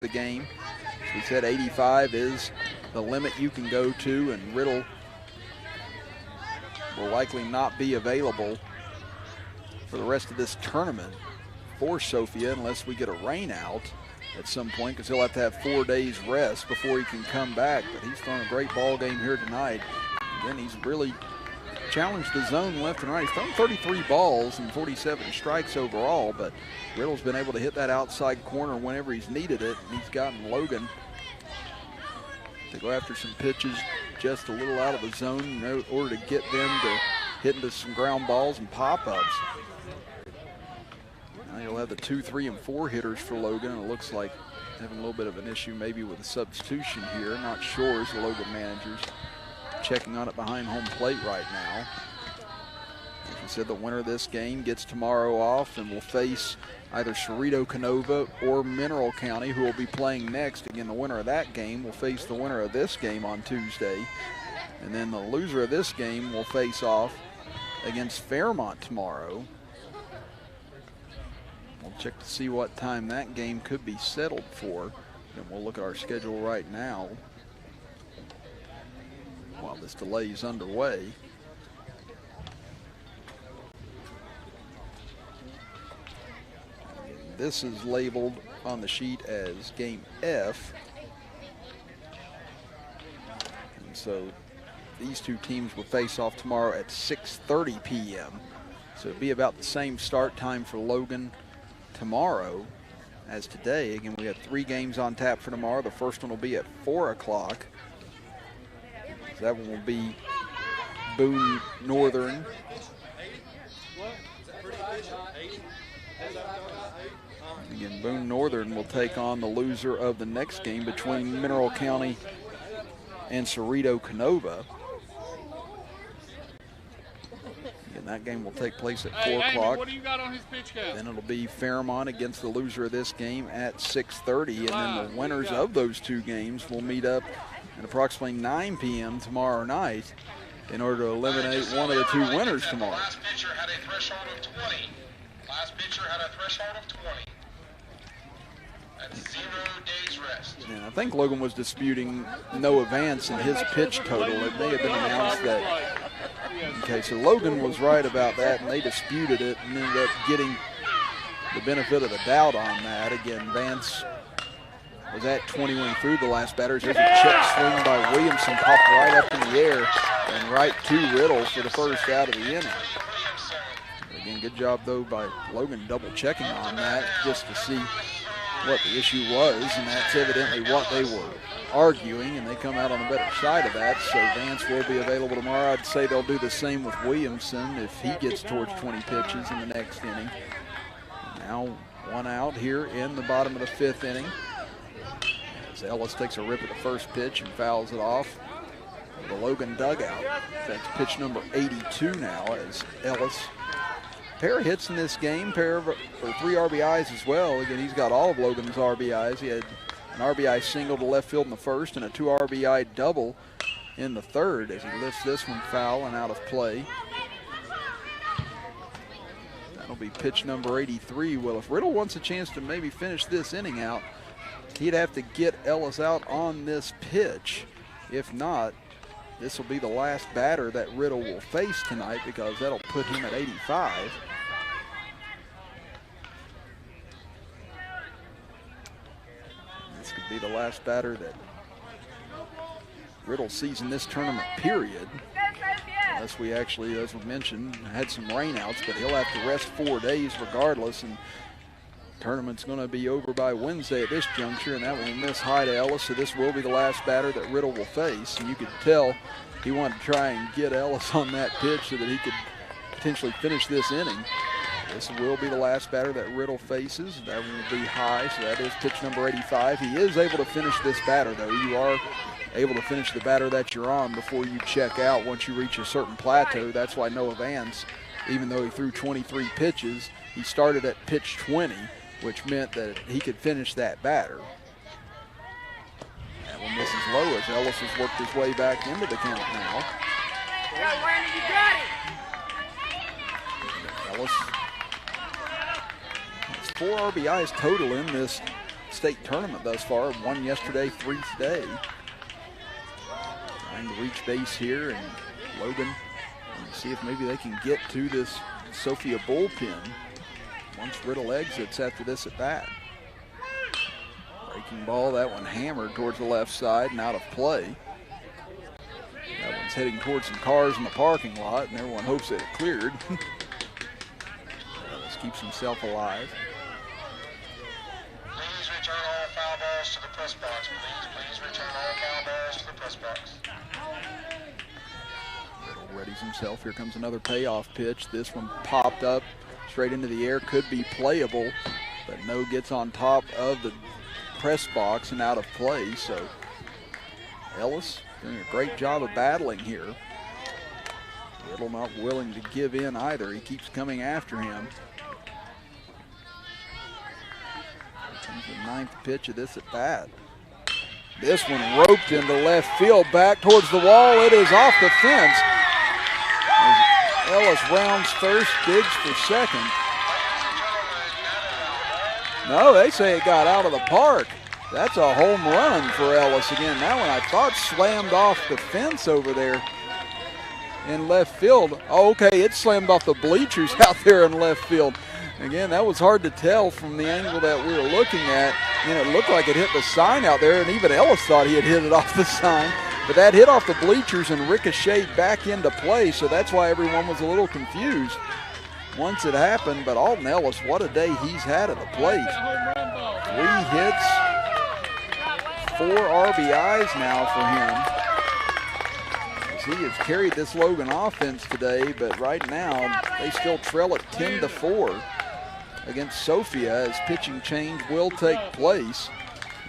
the game. As we said, 85 is the limit you can go to, and Riddle will likely not be available for the rest of this tournament for Sophia unless we get a rain out at some point, because he'll have to have 4 days rest before he can come back. But he's thrown a great ball game here tonight. Again, he's really challenged the zone left and right. He's thrown 33 balls and 47 strikes overall, but Riddle's been able to hit that outside corner whenever he's needed it, and he's gotten Logan to go after some pitches just a little out of the zone in order to get them to hit into some ground balls and pop-ups. Now you'll have the 2, 3, and 4 hitters for Logan, and it looks like having a little bit of an issue maybe with a substitution here. Not sure as the Logan manager's checking on it behind home plate right now. As we said, the winner of this game gets tomorrow off and will face either CEREDO Canova or Mineral County, who will be playing next. Again, the winner of that game will face the winner of this game on Tuesday. And then the loser of this game will face off against Fairmont tomorrow. We'll check to see what time that game could be settled for. And we'll look at our schedule right now while this delay is underway. This is labeled on the sheet as Game F. And so these two teams will face off tomorrow at 6:30 p.m. So it'll be about the same start time for Logan tomorrow as today. Again, we have 3 games on tap for tomorrow. The first one will be at 4 o'clock. That one will be Boone Northern again. Boone Northern will take on the loser of the next game between Mineral County and CEREDO Canova. Again, that game will take place at 4 o'clock. What do you got on his pitch count? Then it'll be Fairmont against the loser of this game at 6:30, and then the winners of those 2 games will meet up at approximately 9 p.m. tomorrow night in order to eliminate one of the 2 winners tomorrow. Last pitcher had a threshold of 20. Last pitcher had a threshold of 20. That's 0 days rest. And I think Logan was disputing no advance in his pitch total. It may have been announced that. Okay, so Logan was right about that, and they disputed it and ended up getting the benefit of the doubt on that. Again, Vance was at 20 when he threw the last batters. There's a check swing by Williamson, popped right up in the air and right to Riddle for the first out of the inning. Again, good job though by Logan double checking on that just to see what the issue was, and that's evidently what they were arguing, and they come out on the better side of that. So Vance will be available tomorrow. I'd say they'll do the same with Williamson if he gets towards 20 pitches in the next inning. Now 1 out here in the bottom of the 5th inning. As Ellis takes a rip at the first pitch and fouls it off the Logan dugout. That's pitch number 82 now as Ellis. Pair of hits in this game, pair of 3 RBIs as well. Again, he's got all of Logan's RBIs. He had an RBI single to left field in the first and a 2 RBI double in the third as he lifts this one foul and out of play. That'll be pitch number 83. Well, if Riddle wants a chance to maybe finish this inning out, he'd have to get Ellis out on this pitch. If not, this will be the last batter that Riddle will face tonight, because that'll put him at 85. This could be the last batter that Riddle sees in this tournament, period. Unless we actually, as we mentioned, had some rainouts, but he'll have to rest 4 days regardless, and tournament's going to be over by Wednesday at this juncture, and that will miss high to Ellis, so this will be the last batter that Riddle will face. And you could tell he wanted to try and get Ellis on that pitch so that he could potentially finish this inning. This will be the last batter that Riddle faces. That one will be high, so that is pitch number 85. He is able to finish this batter, though. You are able to finish the batter that you're on before you check out once you reach a certain plateau. That's why Noah Vance, even though he threw 23 pitches, he started at pitch 20, which meant that he could finish that batter. That one misses low as Ellis has worked his way back into the count now. Ellis has 4 RBIs total in this state tournament thus far. One yesterday, 3 today. Trying to reach base here, and Logan, see if maybe they can get to this Sophia bullpen once Riddle exits after this at bat. Breaking ball, that one hammered towards the left side and out of play. That one's heading towards some cars in the parking lot, and everyone hopes that it cleared. Ellis keeps himself alive. Please return all foul balls to the press box. Please return all foul balls to the press box. Riddle readies himself. Here comes another payoff pitch. This one popped up straight into the air. Could be playable, but no, gets on top of the press box and out of play. So Ellis doing a great job of battling here. Riddle not willing to give in either. He keeps coming after him. Comes the 9th pitch of this at bat. This one roped into left field, back towards the wall. It is off the fence. As Ellis rounds first, digs for second. No, they say it got out of the park. That's a home run for Ellis again. That one I thought slammed off the fence over there in left field. Oh, okay, it slammed off the bleachers out there in left field. Again, that was hard to tell from the angle that we were looking at. You know, it looked like it hit the sign out there, and even Ellis thought he had hit it off the sign. But that hit off the bleachers and ricocheted back into play, so that's why everyone was a little confused once it happened. But Alton Ellis, what a day he's had at the plate. 3 hits, 4 RBIs now for him. As he has carried this Logan offense today, but right now they still trail at 10-4 against Sophia as pitching change will take place.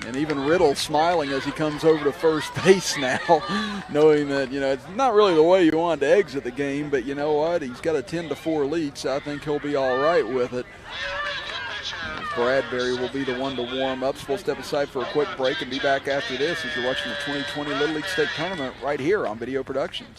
And even Riddle smiling as he comes over to first base now, knowing that, you know, it's not really the way you want to exit the game, but you know what? He's got a 10-4 lead, so I think he'll be all right with it. Bradbury will be the one to warm up. So we'll step aside for a quick break and be back after this as you're watching the 2020 Little League State Tournament right here on Video Productions.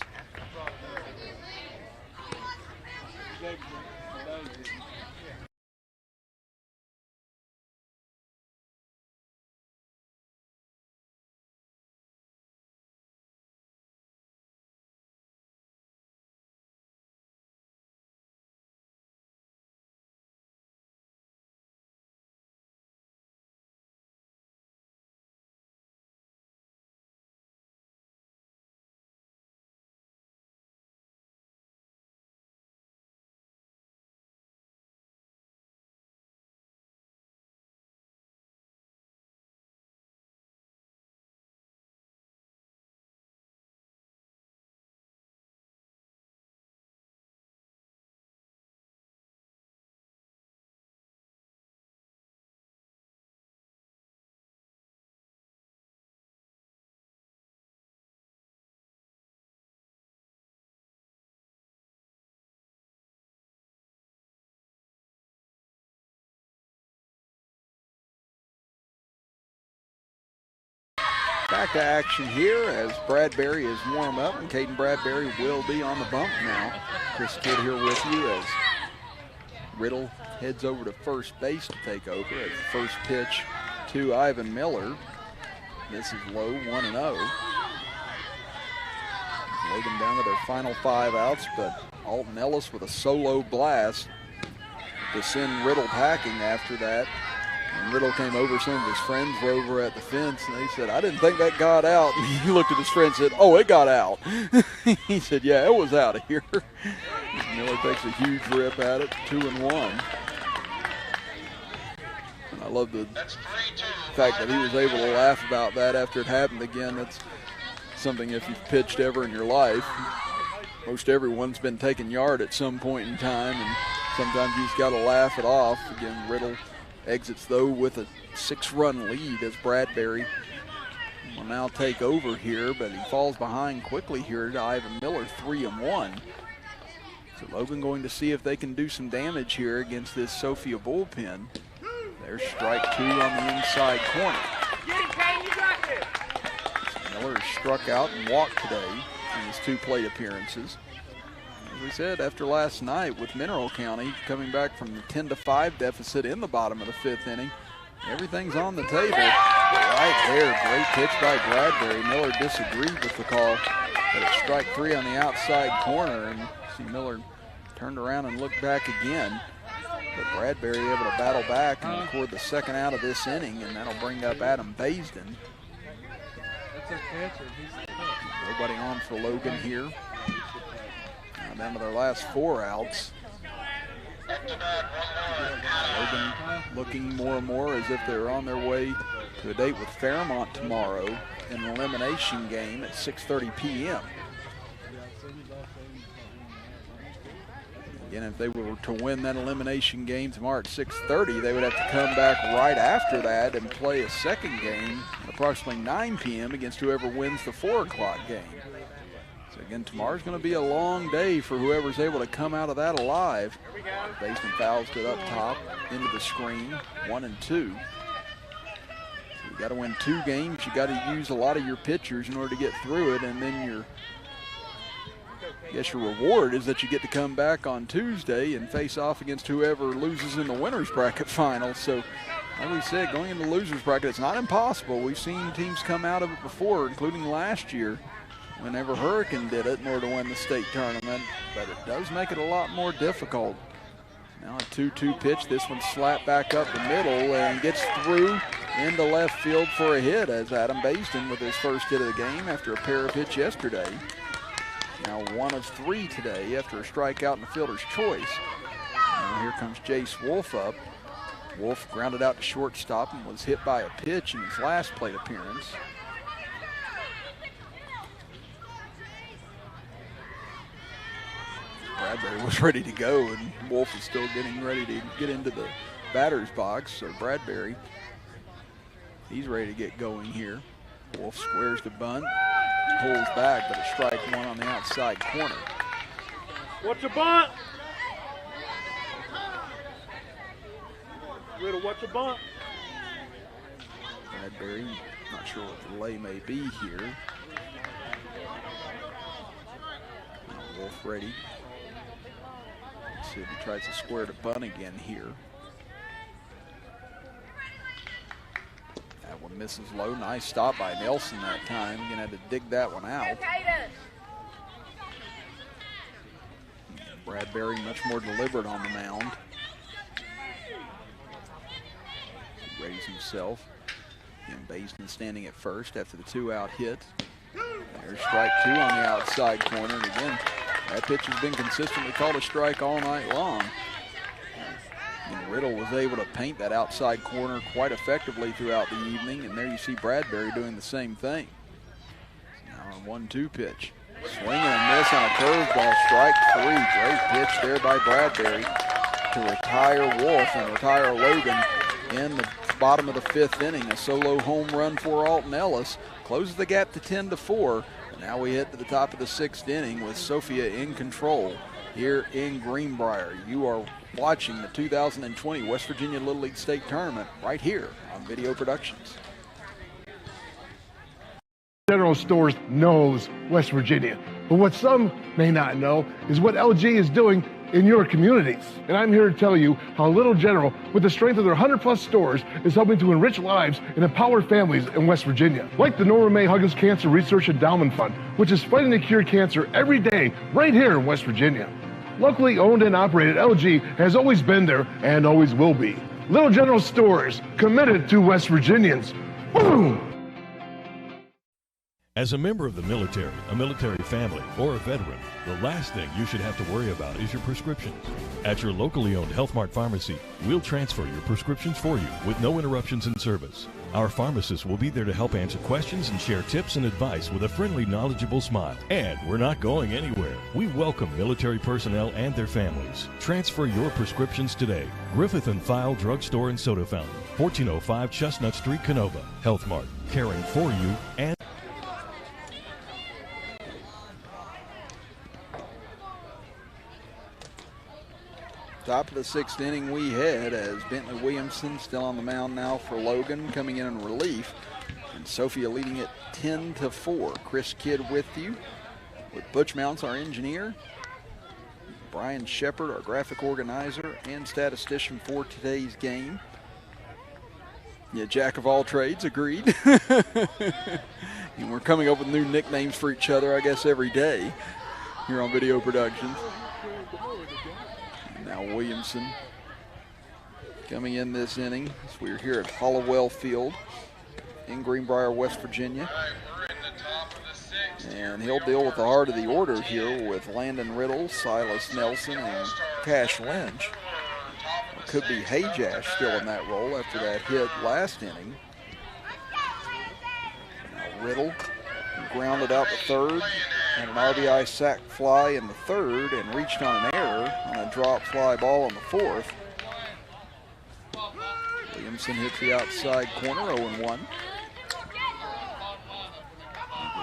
Back to action here as Bradbury is warm up, and Caden Bradbury will be on the bump now. Chris Kidd here with you as Riddle heads over to first base to take over. As the first pitch to Ivan Miller. This is low, 1-0. Logan down to their final 5 outs, but Alton Ellis with a solo blast to send Riddle packing after that. And Riddle came over, some of his friends were over at the fence, and they said, I didn't think that got out. And he looked at his friend and said, oh, it got out. He said, yeah, it was out of here. Miller takes a huge rip at it, 2-1. And I love the fact that he was able to laugh about that after it happened again. That's something if you've pitched ever in your life. Most everyone's been taking yard at some point in time, and sometimes you just got to laugh it off. Again, Riddle exits, though, with a 6-run lead as Bradbury will now take over here, but he falls behind quickly here to Ivan Miller, 3-1. So Logan going to see if they can do some damage here against this Sophia bullpen. There's strike 2 on the inside corner. So Miller has struck out and walked today in his 2 plate appearances. As we said, after last night with Mineral County coming back from the 10-5 deficit in the bottom of the 5th inning, Everything's on the table. Right there, great pitch by Bradbury. Miller disagreed with the call, but it's strike 3 on the outside corner, and see Miller turned around and looked back again. But Bradbury able to battle back and record the second out of this inning, and that'll bring up Adam Baisden. Nobody on for Logan here. Now down to their last 4 outs. Logan looking more and more as if they're on their way to a date with Fairmont tomorrow in an elimination game at 6:30 p.m. Again, if they were to win that elimination game tomorrow at 6:30, they would have to come back right after that and play a second game at approximately 9 p.m. against whoever wins the 4 o'clock game. So again, tomorrow's going to be a long day for whoever's able to come out of that alive. Baseman fouls it up top into the screen, 1 and 2. So you got to win 2 games. You got to use a lot of your pitchers in order to get through it, and then your reward is that you get to come back on Tuesday and face off against whoever loses in the winner's bracket final. So, like we said, going into the loser's bracket, it's not impossible. We've seen teams come out of it before, including last year, whenever Hurricane did it in order to win the state tournament, but it does make it a lot more difficult. Now a 2-2 pitch. This one slapped back up the middle and gets through into left field for a hit as Adam Baisden with his first hit of the game after a pair of hits yesterday. Now 1 of 3 today after a strikeout in the fielder's choice. Now here comes Jace Wolf up. Wolf grounded out to shortstop and was hit by a pitch in his last plate appearance. Bradbury was ready to go, and Wolf is still getting ready to get into the batter's box. So Bradbury, he's ready to get going here. Wolf squares the bunt, pulls back, but a strike 1 on the outside corner. What's a bunt? Riddle, what's a bunt? Bradbury, not sure what the delay may be here. Wolf ready. See if he tries to square the bunt again here. That one misses low. Nice stop by Nelson that time. Gonna have to dig that one out. Bradbury much more deliberate on the mound. He raises himself. And Baisden standing at first after the 2-out hit. There's strike 2 on the outside corner. And again, that pitch has been consistently called a strike all night long. And Riddle was able to paint that outside corner quite effectively throughout the evening. And there you see Bradbury doing the same thing. Now a 1-2 pitch. Swing and a miss on a curveball, strike 3. Great pitch there by Bradbury to retire Wolf and retire Logan in the bottom of the 5th inning. A solo home run for Alton Ellis closes the gap to 10-4. Now we head to the top of the 6th inning with Sophia in control here in Greenbrier. You are watching the 2020 West Virginia Little League State Tournament right here on Video Productions. General Stores knows West Virginia, but what some may not know is what LG is doing in your communities. And I'm here to tell you how Little General, with the strength of their 100+ stores, is helping to enrich lives and empower families in West Virginia. Like the Norma May Huggins Cancer Research Endowment Fund, which is fighting to cure cancer every day right here in West Virginia. Locally owned and operated, LG has always been there and always will be. Little General Stores, committed to West Virginians. Boom! As a member of the military, a military family, or a veteran, the last thing you should have to worry about is your prescriptions. At your locally owned Health Mart pharmacy, we'll transfer your prescriptions for you with no interruptions in service. Our pharmacists will be there to help answer questions and share tips and advice with a friendly, knowledgeable smile. And we're not going anywhere. We welcome military personnel and their families. Transfer your prescriptions today. Griffith & File Drugstore and Soda Fountain, 1405 Chestnut Street, Canova. Health Mart, caring for you and Top of the 6th inning we head as Bentley Williamson still on the mound now for Logan, coming in relief. And Sophia leading it 10-4. Chris Kidd with you, with Butch Mounts, our engineer, Brian Shepard, our graphic organizer and statistician for today's game. Yeah, jack of all trades, agreed. And we're coming up with new nicknames for each other, I guess, every day here on Video Productions. Now Williamson coming in this inning as we're here at Hollowell Field in Greenbrier, West Virginia. And he'll deal with the heart of the order here with Landon Riddle, Silas Nelson, and Cash Lynch. It could be Hajash still in that role after that hit last inning. Now Riddle grounded out the third, and an RBI sac fly in the third, and reached on an error on a drop fly ball in the fourth. Williamson hits the outside corner, 0-1.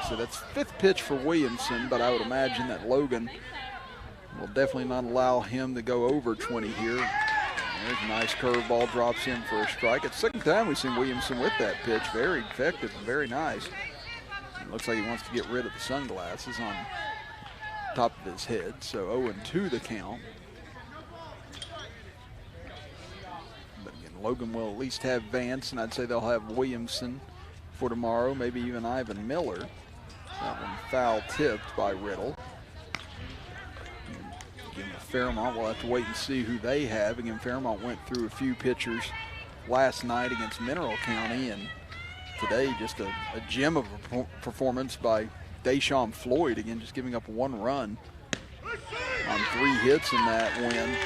So that's fifth pitch for Williamson, but I would imagine that Logan will definitely not allow him to go over 20 here. There's a nice curveball, drops in for a strike. It's the second time we've seen Williamson with that pitch. Very effective and very nice. It looks like he wants to get rid of the sunglasses on top of his head. So 0-2 the count. But again, Logan will at least have Vance, and I'd say they'll have Williamson for tomorrow, maybe even Ivan Miller. That one foul tipped by Riddle. Again, with Fairmont, we'll have to wait and see who they have. Again, Fairmont went through a few pitchers last night against Mineral County, and today just a gem of a performance by Deshaun Floyd. Again, just giving up one run on 3 hits in that win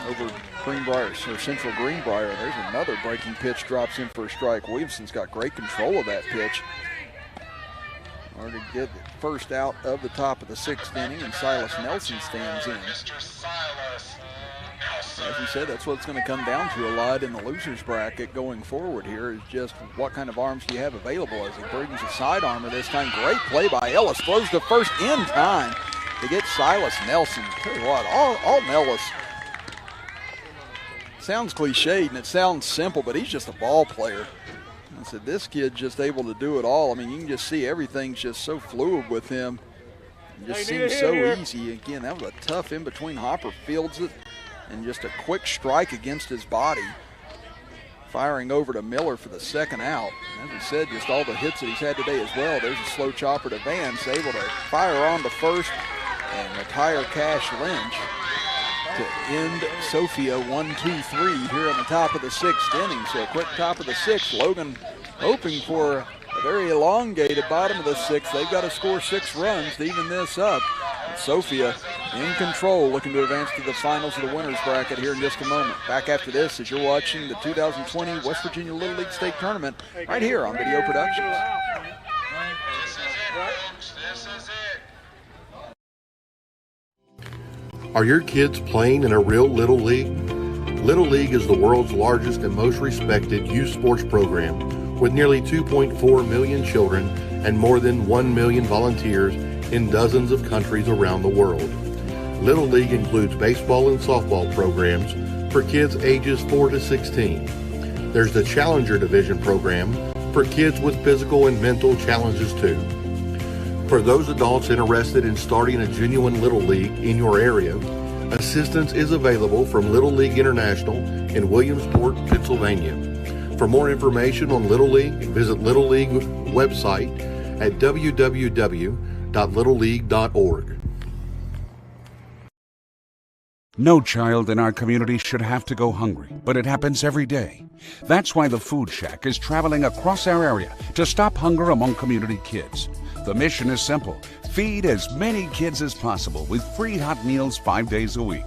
over Greenbrier, or Central Greenbrier. There's another breaking pitch, drops in for a strike. Williamson's got great control of that pitch in order to get the first out of the top of the 6th inning, and Silas Nelson stands in. As we said, that's what it's going to come down to a lot in the losers bracket going forward here, is just what kind of arms do you have available. As he brings a side armor this time. Great play by Ellis, throws to first in time to get Silas Nelson. Tell you what, all Ellis, sounds cliched and it sounds simple, but he's just a ball player. I said, this kid just able to do it all. I mean, you can just see everything's just so fluid with him. It just seems so easy. Again, that was a tough in between. Hopper fields it, and just a quick strike against his body. Firing over to Miller for the second out. As we said, just all the hits that he's had today as well. There's a slow chopper to Vance, able to fire on to first and retire Cash Lynch to end Sophia 1-2-3 here on the top of the 6th inning. So a quick top of the 6th. Logan hoping for a very elongated bottom of the 6th. They've got to score 6 runs to even this up. And Sophia in control, looking to advance to the finals of the winners bracket here in just a moment. Back after this, as you're watching the 2020 West Virginia Little League State Tournament right here on Video Productions. This is it. Are your kids playing in a real Little League? Little League is the world's largest and most respected youth sports program, with nearly 2.4 million children and more than 1 million volunteers in dozens of countries around the world. Little League includes baseball and softball programs for kids ages 4 to 16. There's the Challenger Division program for kids with physical and mental challenges too. For those adults interested in starting a genuine Little League in your area, assistance is available from Little League International in Williamsport, Pennsylvania. For more information on Little League, visit Little League website at www.littleleague.org. No child in our community should have to go hungry, but it happens every day. That's why the Food Shack is traveling across our area to stop hunger among community kids. The mission is simple: feed as many kids as possible with free hot meals 5 days a week.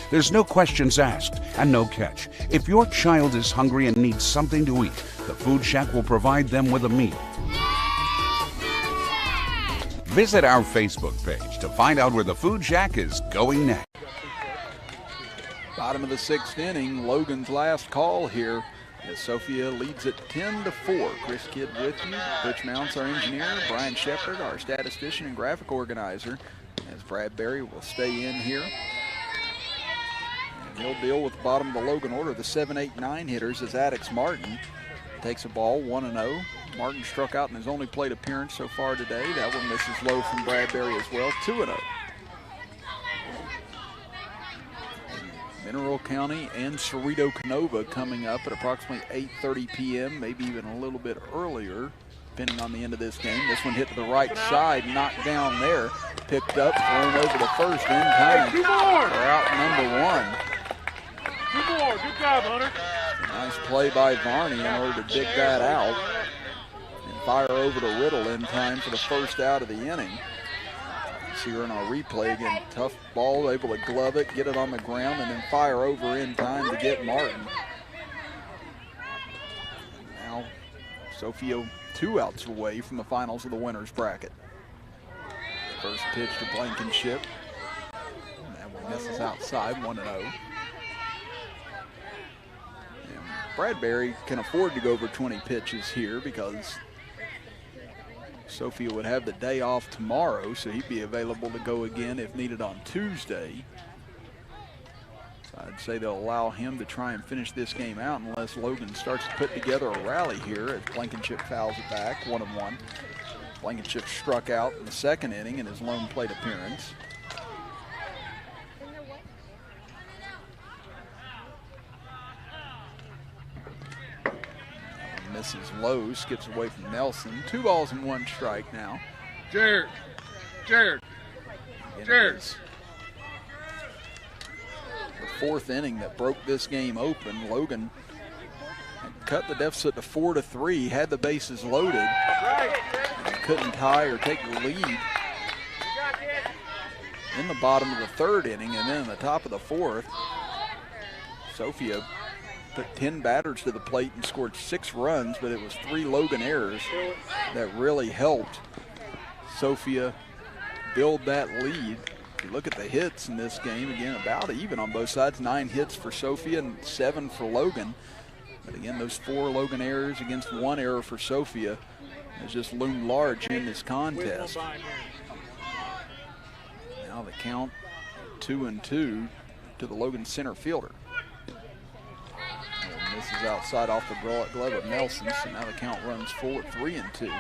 There's no questions asked and no catch. If your child is hungry and needs something to eat, the Food Shack will provide them with a meal. Visit our Facebook page to find out where the Food Shack is going next. Bottom of the 6th inning, Logan's last call here as Sophia leads it 10-4. Chris Kidd with you, Butch Mounts our engineer, Brian Shepard our statistician and graphic organizer, as Brad Berry will stay in here. And he'll deal with the bottom of the Logan order, the 7, 8, 9 hitters, as Addix Martin takes a ball 1-0. Martin struck out in his only plate appearance so far today. That one misses low from Brad Berry as well, 2-0. Mineral County and CEREDO Canova coming up at approximately 8:30 p.m., maybe even a little bit earlier, depending on the end of this game. This one hit to the right side, knocked down there, picked up, thrown over to first in time. Hey, 2 more. For out number 1. 2 more. Good job, Hunter. Nice play by Varney in order to dig that out and fire over to Riddle in time for the first out of the inning. See her in our replay again. Tough ball, able to glove it, get it on the ground, and then fire over in time to get Martin. Now, Sophia 2 outs away from the finals of the winners bracket. First pitch to Blankenship. That one misses outside, 1-0. Bradbury can afford to go over 20 pitches here because Sophia would have the day off tomorrow, so he'd be available to go again if needed on Tuesday. So I'd say they'll allow him to try and finish this game out unless Logan starts to put together a rally here as Blankenship fouls it back, 1-1. Blankenship struck out in the second inning in his lone plate appearance. Misses low, skips away from Nelson. 2 balls and 1 strike now. Jared. The 4th inning that broke this game open. Logan cut the deficit to 4-3, had the bases loaded, and couldn't tie or take the lead in the bottom of the 3rd inning, and then in the top of the 4th, Sophia put 10 batters to the plate and scored 6 runs, but it was 3 Logan errors that really helped Sophia build that lead. If you look at the hits in this game, again, about even on both sides. 9 hits for Sophia and 7 for Logan. But again, those 4 Logan errors against 1 error for Sophia has just loomed large in this contest. Now the count 2-2 to the Logan center fielder. This is outside off the glove of Nelson, so now the count runs full at 3-2.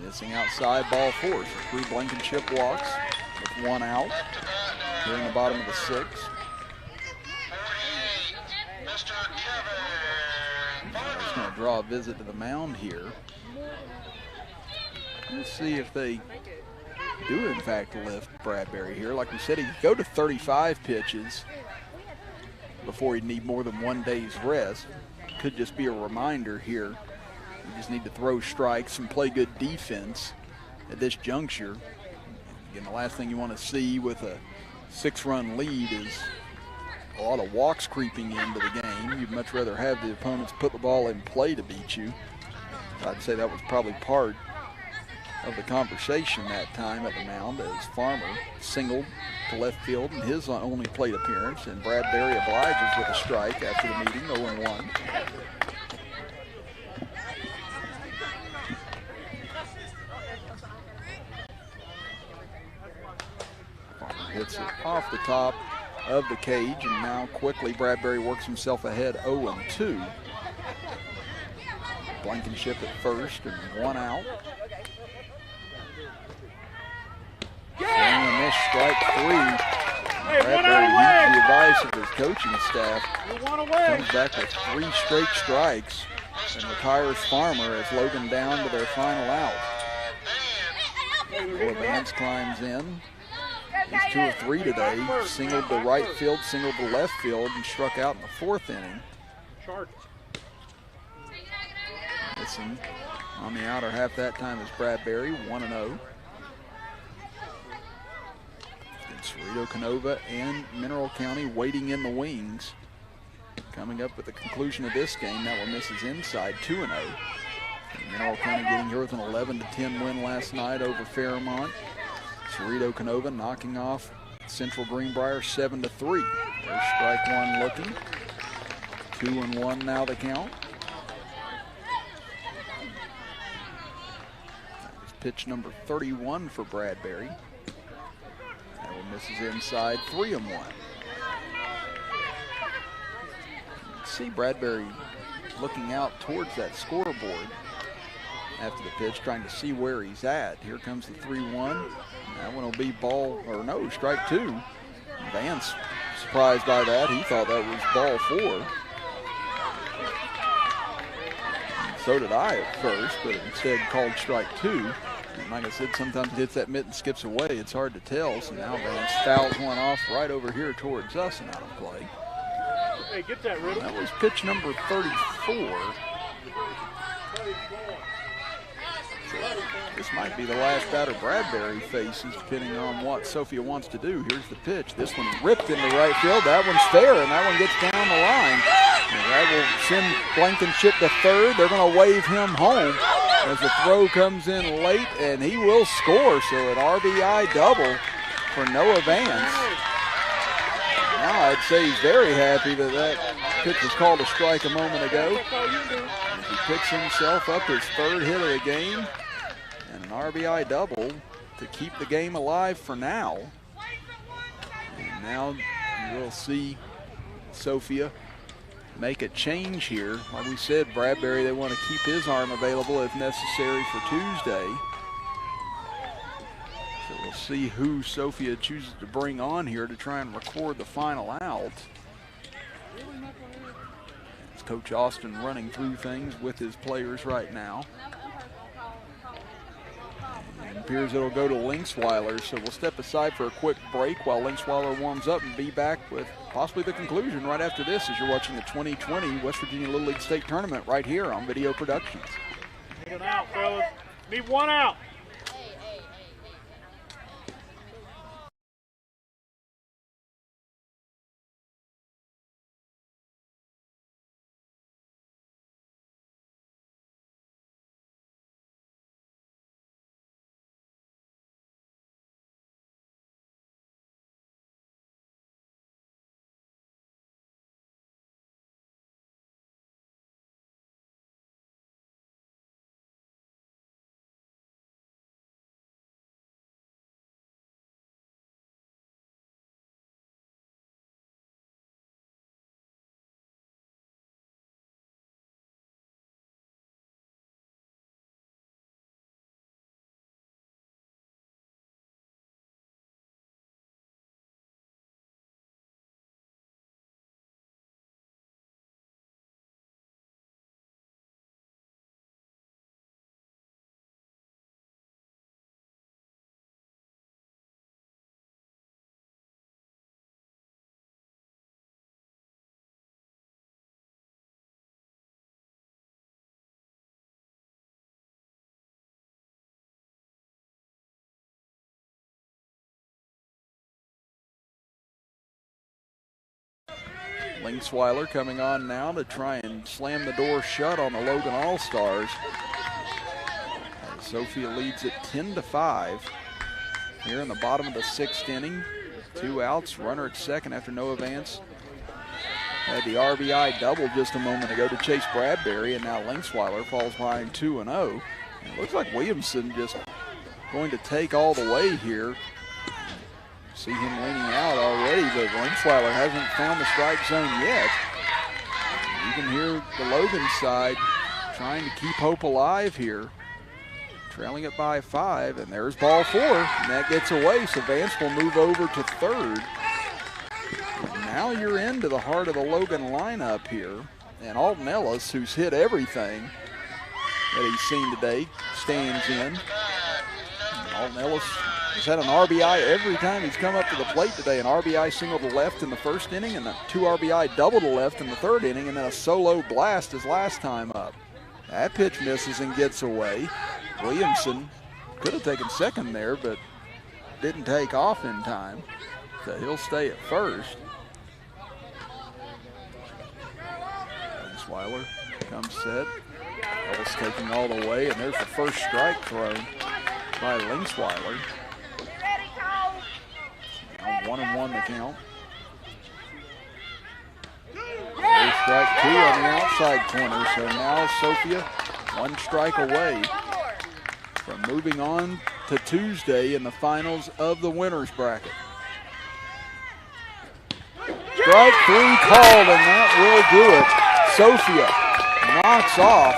Missing outside, ball 4. 3 Blankenship walks with 1 out here in the bottom of the 6th. He's going to draw a visit to the mound here. Let's see if they do in fact lift Bradbury here. Like we said, he'd go to 35 pitches before he'd need more than 1 day's rest. Could just be a reminder here. You just need to throw strikes and play good defense at this juncture. Again, the last thing you want to see with a 6-run lead is a lot of walks creeping into the game. You'd much rather have the opponents put the ball in play to beat you. I'd say that was probably part of the conversation that time at the mound as Farmer singled to left field in his only plate appearance, and Bradbury obliges with a strike after the meeting, 0-1. Farmer hits it off the top of the cage, and now quickly Bradbury works himself ahead, 0-2. Blankenship at first and 1 out. And this strike 3. Bradbury heeds the advice of his coaching staff. Comes back with 3 straight strikes and retires Farmer as Logan down to their final out. Vance climbs in. He's 2 of 3 today. Singled to right field, singled to left field, and struck out in the 4th inning. Missing on the outer half that time is Bradbury, 1-0. CEREDO Canova and Mineral County waiting in the wings. Coming up with the conclusion of this game, that one misses inside, 2-0. Mineral County getting here with an 11-10 win last night over Fairmont. CEREDO Canova knocking off Central Greenbrier 7-3. There's strike 1 looking. 2-1 now the count. That was pitch number 31 for Bradbury. That one misses inside, 3-1. See Bradbury looking out towards that scoreboard after the pitch, trying to see where he's at. Here comes the 3-1. That one will be ball, or no, strike 2. Vance surprised by that. He thought that was ball 4. So did I at first, but instead called strike 2. And like I said, sometimes it hits that mitt and skips away. It's hard to tell. So now Vance fouls one off right over here towards us and out of play. Hey, get that, Riddle. That was pitch number 34. So this might be the last batter Bradbury faces, depending on what Sophia wants to do. Here's the pitch. This one ripped into right field. That one's fair, and that one gets down the line. And that will send Blankenship to third. They're going to wave him home as the throw comes in late, and he will score. So an RBI double for Noah Vance. Now I'd say he's very happy that that pitch was called a strike a moment ago. As he picks himself up his 3rd hit of the game, and an RBI double to keep the game alive for now. And now you will see Sophia make a change here. Like we said, Bradbury, they want to keep his arm available if necessary for Tuesday. So we'll see who Sophia chooses to bring on here to try and record the final out. It's Coach Austin running through things with his players right now. And it appears it'll go to Linksweiler, so we'll step aside for a quick break while Linksweiler warms up and be back with possibly the conclusion right after this as you're watching the 2020 West Virginia Little League State Tournament right here on Video Productions. Need an out, fellas. Need 1 out. Linksweiler coming on now to try and slam the door shut on the Logan All-Stars. Sophia leads it 10-5 here in the bottom of the 6th inning. 2 outs, runner at second after Noah Vance had the RBI double just a moment ago to chase Bradbury, and now Linksweiler falls behind 2-0. It looks like Williamson just going to take all the way here. See him leaning out already, but Linksweiler hasn't found the strike zone yet. You can hear the Logan side trying to keep hope alive here. Trailing it by 5, and there's ball 4, and that gets away, so Vance will move over to third. Now you're into the heart of the Logan lineup here, and Alton Ellis, who's hit everything that he's seen today, stands in. Alton Ellis has had an RBI every time he's come up to the plate today. An RBI single to left in the 1st inning, and a 2 RBI double to left in the 3rd inning, and then a solo blast his last time up. That pitch misses and gets away. Williamson could have taken second there, but didn't take off in time, so he'll stay at first. Linksweiler comes set. Ellis taking all the way, and there's the first strike thrown by Linksweiler. Now 1-1 the count. There's strike 2 on the outside corner, so now Sophia 1 strike away from moving on to Tuesday in the finals of the winners bracket. Strike 3 called, and that will do it. Sophia knocks off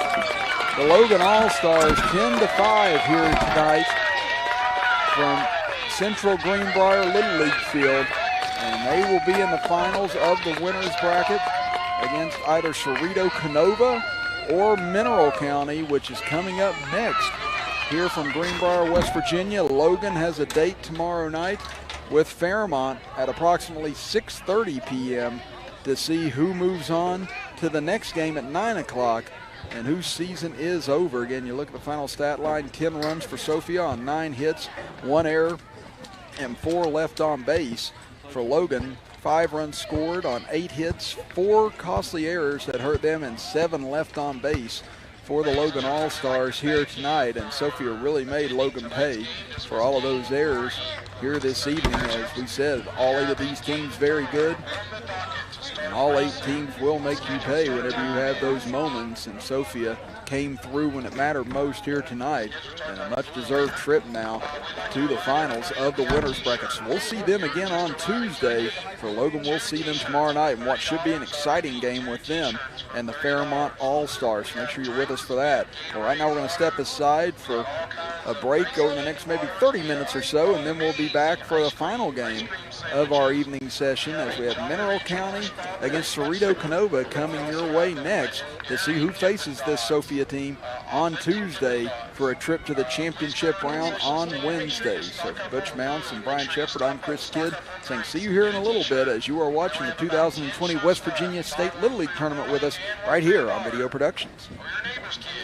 the Logan All-Stars 10-5 here tonight from Central Greenbrier Little League Field. And they will be in the finals of the winners bracket against either CEREDO Canova or Mineral County, which is coming up next here from Greenbrier, West Virginia. Logan has a date tomorrow night with Fairmont at approximately 6:30 p.m. to see who moves on to the next game at 9 o'clock and whose season is over. Again, you look at the final stat line: 10 runs for Sophia on 9 hits, 1 error, and 4 left on base. For Logan, 5 runs scored on 8 hits, 4 costly errors that hurt them, and 7 left on base for the Logan All-Stars here tonight. And Sophia really made Logan pay for all of those errors here this evening. As we said, all 8 of these teams very good, and all 8 teams will make you pay whenever you have those moments. And Sophia came through when it mattered most here tonight, and a much-deserved trip now to the finals of the winners bracket. So we'll see them again on Tuesday. For Logan, we'll see them tomorrow night in what should be an exciting game with them and the Fairmont All-Stars. So make sure you're with us for that. Well, right now we're going to step aside for a break over the next maybe 30 minutes or so, and then we'll be back for the final game of our evening session as we have Mineral County against CEREDO Canova coming your way next to see who faces this Sophia team on Tuesday for a trip to the championship round on Wednesday. So for Butch Mounts and Brian Shepard, I'm Chris Kidd saying see you here in a little bit as you are watching the 2020 West Virginia State Little League Tournament with us right here on Video Productions. For your neighbor's kid.